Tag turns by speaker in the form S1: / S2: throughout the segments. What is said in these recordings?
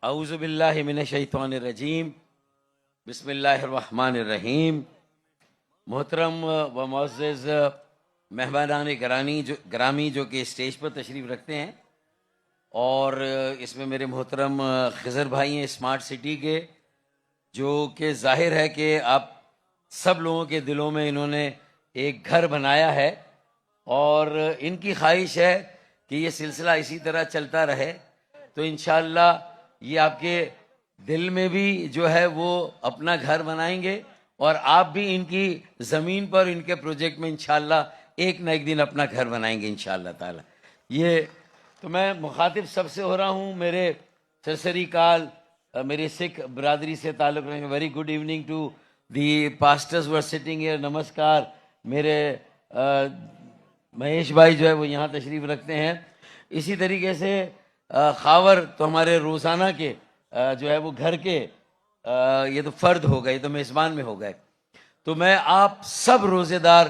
S1: اعوذ باللہ من الشیطان الرجیم بسم اللہ الرحمن الرحیم۔ محترم و معزز مہمانان گرامی جو کہ اسٹیج پر تشریف رکھتے ہیں، اور اس میں میرے محترم خضر بھائی ہیں اسمارٹ سٹی کے، جو کہ ظاہر ہے کہ آپ سب لوگوں کے دلوں میں انہوں نے ایک گھر بنایا ہے، اور ان کی خواہش ہے کہ یہ سلسلہ اسی طرح چلتا رہے، تو انشاءاللہ یہ آپ کے دل میں بھی جو ہے وہ اپنا گھر بنائیں گے، اور آپ بھی ان کی زمین پر ان کے پروجیکٹ میں انشاءاللہ ایک نہ ایک دن اپنا گھر بنائیں گے انشاءاللہ تعالی۔ یہ تو میں مخاطب سب سے ہو رہا ہوں، میرے سرسری کال میری سکھ برادری سے تعلق رکھنے، very good evening to the pastors were sitting here, نمسکار۔ میرے مہیش بھائی جو ہے وہ یہاں تشریف رکھتے ہیں۔ اسی طریقے سے خاور تو ہمارے روزانہ کے جو ہے وہ گھر کے یہ تو فرد ہو گئے، تو میزبان میں ہو گئے، تو میں آپ سب روزے دار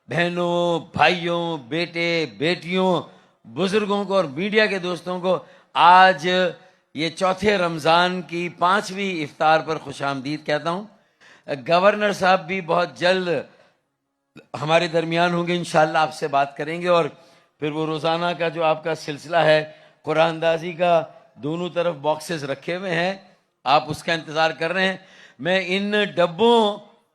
S1: بہنوں، بھائیوں، بیٹے، بیٹیوں، بزرگوں کو اور میڈیا کے دوستوں کو آج یہ چوتھے رمضان کی 5ویں افطار پر خوش آمدید کہتا ہوں۔ گورنر صاحب بھی بہت جلد ہمارے درمیان ہوں گے، انشاءاللہ آپ سے بات کریں گے، اور پھر وہ روزانہ کا جو آپ کا سلسلہ ہے قرآن اندازی کا، دونوں طرف باکسز رکھے ہوئے ہیں، آپ اس کا انتظار کر رہے ہیں۔ میں ان ڈبوں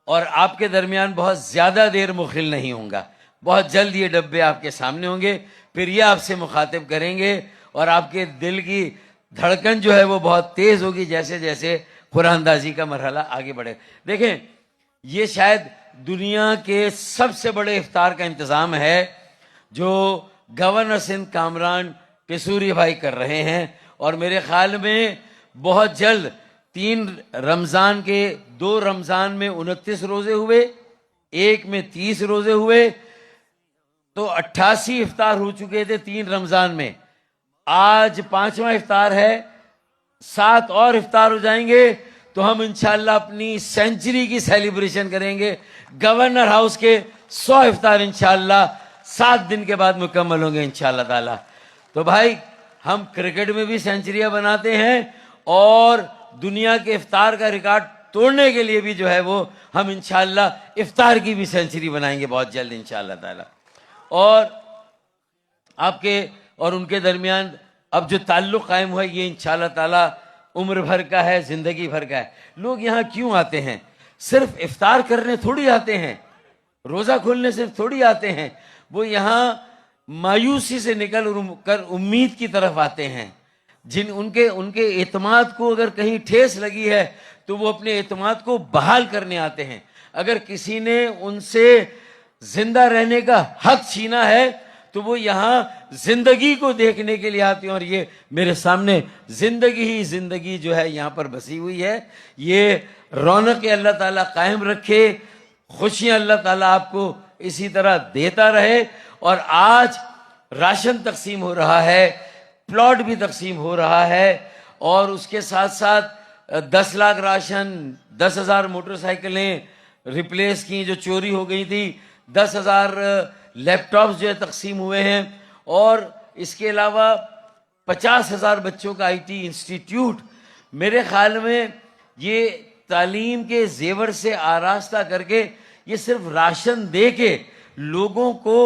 S1: اور آپ کے درمیان بہت زیادہ دیر مخل نہیں ہوں گا، بہت جلد یہ ڈبے آپ کے سامنے ہوں گے، پھر یہ آپ سے مخاطب کریں گے، اور آپ کے دل کی دھڑکن جو ہے وہ بہت تیز ہوگی جیسے جیسے قرآن اندازی کا مرحلہ آگے بڑھے۔ دیکھیں، یہ شاید دنیا کے سب سے بڑے افطار کا انتظام ہے جو گورنر سندھ کامران ٹیسوری بھائی کر رہے ہیں، اور میرے خیال میں بہت جلد 3 رمضان کے 2 رمضان میں 29 روزے ہوئے، ایک میں 30 روزے ہوئے، تو 88 افطار ہو چکے تھے 3 رمضان میں۔ آج 5واں افطار ہے، 7 اور افطار ہو جائیں گے تو ہم انشاءاللہ اپنی سینچری کی سیلیبریشن کریں گے۔ گورنر ہاؤس کے 100 افطار انشاءاللہ 7 دن کے بعد مکمل ہوں گے انشاءاللہ تعالی۔ تو بھائی، ہم کرکٹ میں بھی سینچریاں بناتے ہیں، اور دنیا کے افطار کا ریکارڈ توڑنے کے لیے بھی جو ہے وہ ہم انشاءاللہ افطار کی بھی سینچری بنائیں گے بہت جلد انشاءاللہ تعالی۔ اور آپ کے اور ان کے درمیان اب جو تعلق قائم ہوا ہے، یہ انشاءاللہ تعالی عمر بھر کا ہے، زندگی بھر کا ہے۔ لوگ یہاں کیوں آتے ہیں؟ صرف افطار کرنے تھوڑی آتے ہیں، روزہ کھولنے صرف تھوڑی آتے ہیں، وہ یہاں مایوسی سے نکل کر امید کی طرف آتے ہیں۔ ان کے اعتماد کو اگر کہیں ٹھیس لگی ہے تو وہ اپنے اعتماد کو بحال کرنے آتے ہیں۔ اگر کسی نے ان سے زندہ رہنے کا حق چھینا ہے تو وہ یہاں زندگی کو دیکھنے کے لیے آتے ہیں، اور یہ میرے سامنے زندگی ہی زندگی جو ہے یہاں پر بسی ہوئی ہے۔ یہ رونق اللہ تعالیٰ قائم رکھے، خوشیاں اللہ تعالیٰ آپ کو اسی طرح دیتا رہے۔ اور آج راشن تقسیم ہو رہا ہے، پلاٹ بھی تقسیم ہو رہا ہے، اور اس کے ساتھ ساتھ 10 لاکھ راشن، 10,000 موٹر سائیکلیں ریپلیس کی جو چوری ہو گئی تھی، 10,000 لیپ ٹاپس جو ہے تقسیم ہوئے ہیں، اور اس کے علاوہ 50,000 بچوں کا IT انسٹیٹیوٹ۔ میرے خیال میں یہ تعلیم کے زیور سے آراستہ کر کے، یہ صرف راشن دے کے لوگوں کو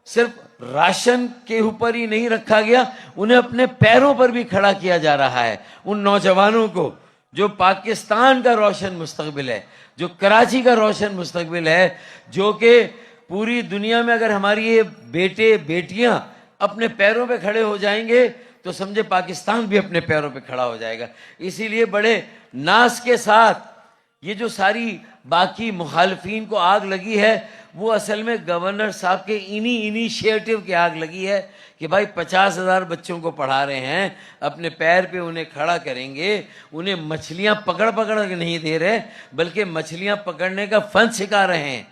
S1: صرف راشن کے اوپر ہی نہیں رکھا گیا، انہیں اپنے پیروں پر بھی کھڑا کیا جا رہا ہے۔ ان نوجوانوں کو جو پاکستان کا روشن مستقبل ہے، جو کراچی کا روشن مستقبل ہے، جو کہ پوری دنیا میں اگر ہماری یہ بیٹے بیٹیاں اپنے پیروں پہ کھڑے ہو جائیں گے تو سمجھے پاکستان بھی اپنے پیروں پہ کھڑا ہو جائے گا۔ اسی لیے بڑے ناز کے ساتھ یہ جو ساری باقی مخالفین کو آگ لگی ہے، وہ اصل میں گورنر صاحب کے انیشیٹو کی آگ لگی ہے کہ بھائی 50,000 بچوں کو پڑھا رہے ہیں، اپنے پیر پہ انہیں کھڑا کریں گے، انہیں مچھلیاں پکڑ کے نہیں دے رہے بلکہ مچھلیاں پکڑنے کا فن سکھا رہے ہیں،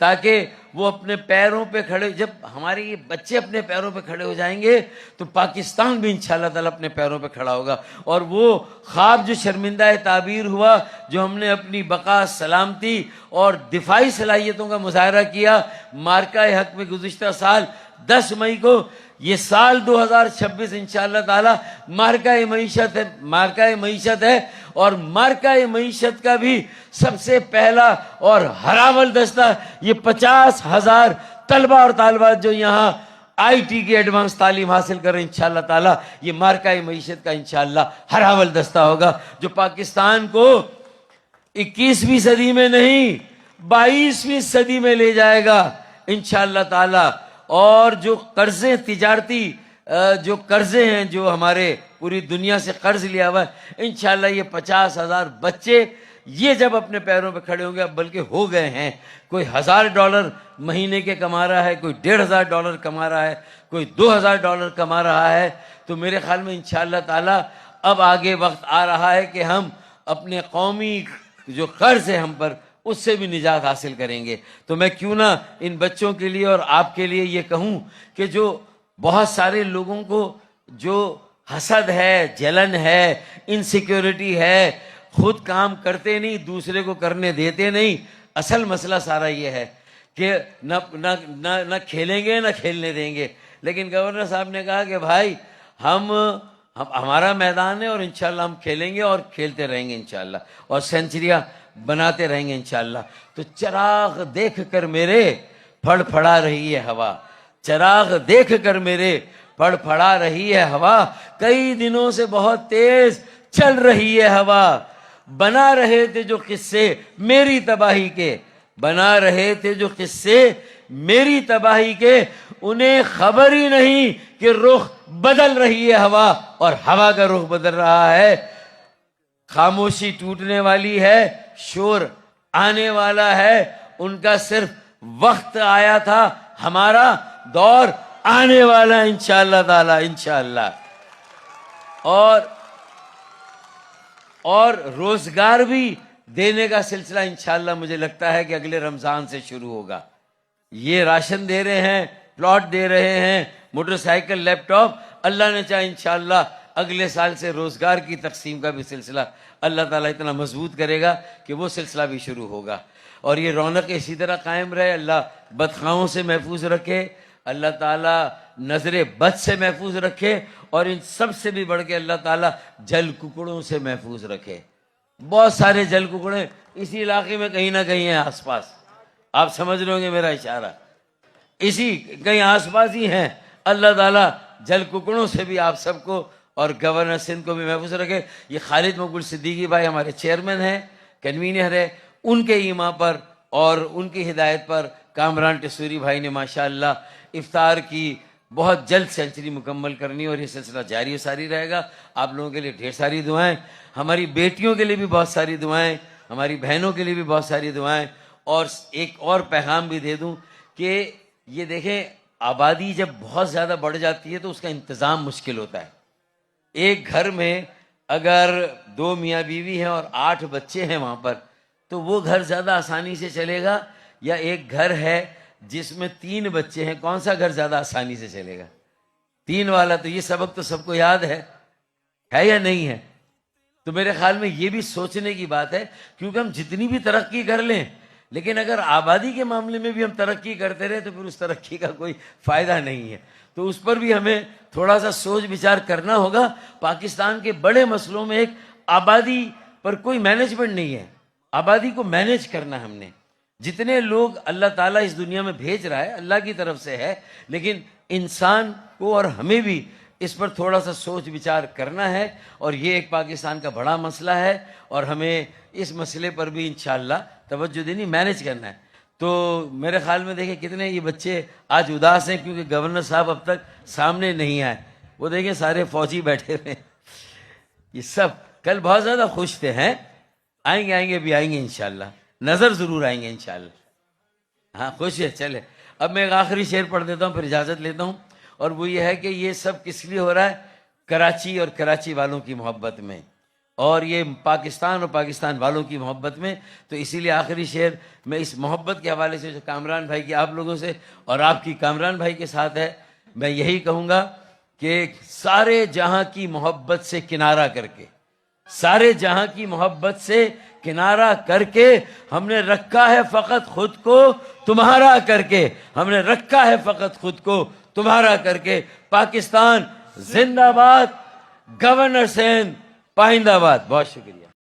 S1: تاکہ وہ اپنے پیروں پہ کھڑے، جب ہمارے یہ بچے اپنے پیروں پہ کھڑے ہو جائیں گے تو پاکستان بھی انشاءاللہ تعالیٰ اپنے پیروں پہ کھڑا ہوگا۔ اور وہ خواب جو شرمندہ تعبیر ہوا، جو ہم نے اپنی بقا، سلامتی اور دفاعی صلاحیتوں کا مظاہرہ کیا مارکہ حق میں گزشتہ سال 10 مئی کو، یہ سال 2026 انشاءاللہ تعالی مارکہ معیشت ہے، اور مارکہ معیشت کا بھی سب سے پہلا اور ہراول دستہ یہ 50,000 طلبہ اور طالبات جو یہاں آئی ٹی کی ایڈوانس تعلیم حاصل کر رہے ہیں، انشاءاللہ تعالی یہ مارکہ معیشت کا انشاءاللہ ہراول دستہ ہوگا، جو پاکستان کو 21ویں صدی میں نہیں 22ویں صدی میں لے جائے گا انشاءاللہ تعالی۔ اور جو قرضے تجارتی جو قرضے ہیں جو ہمارے پوری دنیا سے قرض لیا ہوا ہے، انشاءاللہ یہ 50,000 بچے یہ جب اپنے پیروں پہ کھڑے ہوں گے، بلکہ ہو گئے ہیں، کوئی $1,000 مہینے کے کما رہا ہے، کوئی $1,500 کما رہا ہے، کوئی $2,000 کما رہا ہے، تو میرے خیال میں انشاءاللہ تعالی اب آگے وقت آ رہا ہے کہ ہم اپنے قومی جو قرض ہے ہم پر، اس سے بھی نجات حاصل کریں گے۔ تو میں کیوں نہ ان بچوں کے لیے اور آپ کے لیے یہ کہوں کہ جو بہت سارے لوگوں کو جو حسد ہے، جلن ہے، انسیکیورٹی ہے، خود کام کرتے نہیں، دوسرے کو کرنے دیتے نہیں، اصل مسئلہ سارا یہ ہے کہ نہ کھیلیں گے نہ کھیلنے دیں گے۔ لیکن گورنر صاحب نے کہا کہ بھائی ہمارا میدان ہے اور انشاءاللہ ہم کھیلیں گے اور کھیلتے رہیں گے انشاءاللہ، اور سینچریاں بناتے رہیں گے انشاءاللہ۔ تو چراغ دیکھ کر میرے پھڑ پھڑا رہی ہے ہوا، چراغ دیکھ کر میرے پھڑ پھڑا رہی ہے ہوا، کئی دنوں سے بہت تیز چل رہی ہے ہوا، بنا رہے تھے جو قصے میری تباہی کے، بنا رہے تھے جو قصے میری تباہی کے، انہیں خبر ہی نہیں کہ رخ بدل رہی ہے ہوا، اور ہوا کا رخ بدل رہا ہے۔ خاموشی ٹوٹنے والی ہے، شور آنے والا ہے، ان کا صرف وقت آیا تھا، ہمارا دور آنے والا انشاءاللہ تعالی، انشاءاللہ۔ اور روزگار بھی دینے کا سلسلہ انشاءاللہ مجھے لگتا ہے کہ اگلے رمضان سے شروع ہوگا۔ یہ راشن دے رہے ہیں، پلاٹ دے رہے ہیں، موٹر سائیکل، لیپ ٹاپ، اللہ نے چاہے انشاءاللہ اگلے سال سے روزگار کی تقسیم کا بھی سلسلہ اللہ تعالیٰ اتنا مضبوط کرے گا کہ وہ سلسلہ بھی شروع ہوگا، اور یہ رونق اسی طرح قائم رہے۔ اللہ بدخواہوں سے محفوظ رکھے، اللہ تعالیٰ نظر بد سے محفوظ رکھے، اور ان سب سے بھی بڑھ کے اللہ تعالیٰ جل ککڑوں سے محفوظ رکھے۔ بہت سارے جل ککڑے اسی علاقے میں کہیں نہ کہیں ہیں آس پاس، آپ سمجھ رہے ہوں گے میرا اشارہ، اسی کہیں آس پاس ہی ہیں۔ اللہ تعالیٰ جل ککڑوں سے بھی آپ سب کو اور گورنر سندھ کو بھی محفوظ رکھے۔ یہ خالد مقبول صدیقی بھائی ہمارے چیئرمین ہیں، کنوینر ہے، ان کے ایما پر اور ان کی ہدایت پر کامران ٹسوری بھائی نے ماشاءاللہ افطار کی بہت جلد سینچری مکمل کرنی، اور یہ سلسلہ جاری و ساری رہے گا۔ آپ لوگوں کے لیے ڈھیر ساری دعائیں، ہماری بیٹیوں کے لیے بھی بہت ساری دعائیں، ہماری بہنوں کے لیے بھی بہت ساری دعائیں۔ اور ایک اور پیغام بھی دے دوں کہ یہ دیکھیں، آبادی جب بہت زیادہ بڑھ جاتی ہے تو اس کا انتظام مشکل ہوتا ہے۔ ایک گھر میں اگر 2 میاں بیوی ہیں اور 8 بچے ہیں وہاں پر، تو وہ گھر زیادہ آسانی سے چلے گا، یا ایک گھر ہے جس میں 3 بچے ہیں، کون سا گھر زیادہ آسانی سے چلے گا؟ 3 والا۔ تو یہ سبق تو سب کو یاد ہے یا نہیں ہے؟ تو میرے خیال میں یہ بھی سوچنے کی بات ہے، کیونکہ ہم جتنی بھی ترقی کر لیں، لیکن اگر آبادی کے معاملے میں بھی ہم ترقی کرتے رہے تو پھر اس ترقی کا کوئی فائدہ نہیں ہے۔ تو اس پر بھی ہمیں تھوڑا سا سوچ بچار کرنا ہوگا۔ پاکستان کے بڑے مسئلوں میں ایک آبادی پر کوئی مینجمنٹ نہیں ہے، آبادی کو مینج کرنا ہم نے۔ جتنے لوگ اللہ تعالیٰ اس دنیا میں بھیج رہا ہے اللہ کی طرف سے ہے، لیکن انسان کو اور ہمیں بھی اس پر تھوڑا سا سوچ بچار کرنا ہے، اور یہ ایک پاکستان کا بڑا مسئلہ ہے، اور ہمیں اس مسئلے پر بھی انشاءاللہ توجہ دینی، مینج کرنا ہے۔ تو میرے خیال میں دیکھیں کتنے یہ بچے آج اداس ہیں کیونکہ گورنر صاحب اب تک سامنے نہیں آئے، وہ دیکھیں سارے فوجی بیٹھے ہوئے، یہ سب کل بہت زیادہ خوش تھے، ہیں آئیں گے بھی آئیں گے انشاءاللہ، نظر ضرور آئیں گے انشاءاللہ۔ ہاں خوش ہے۔ چلے اب میں ایک آخری شعر پڑھ دیتا ہوں، پھر اجازت لیتا ہوں، اور وہ یہ ہے کہ یہ سب کس لیے ہو رہا ہے؟ کراچی اور کراچی والوں کی محبت میں، اور یہ پاکستان اور پاکستان والوں کی محبت میں۔ تو اسی لیے آخری شعر میں اس محبت کے حوالے سے جو کامران بھائی کی آپ لوگوں سے اور آپ کی کامران بھائی کے ساتھ ہے، میں یہی کہوں گا کہ سارے جہاں کی محبت سے کنارہ کر کے، سارے جہاں کی محبت سے کنارہ کر کے، ہم نے رکھا ہے فقط خود کو تمہارا کر کے، ہم نے رکھا ہے فقط خود کو تمہارا کر کے پاکستان زندہ باد، گورنر سندھ پائندہ باد. بہت شکریہ.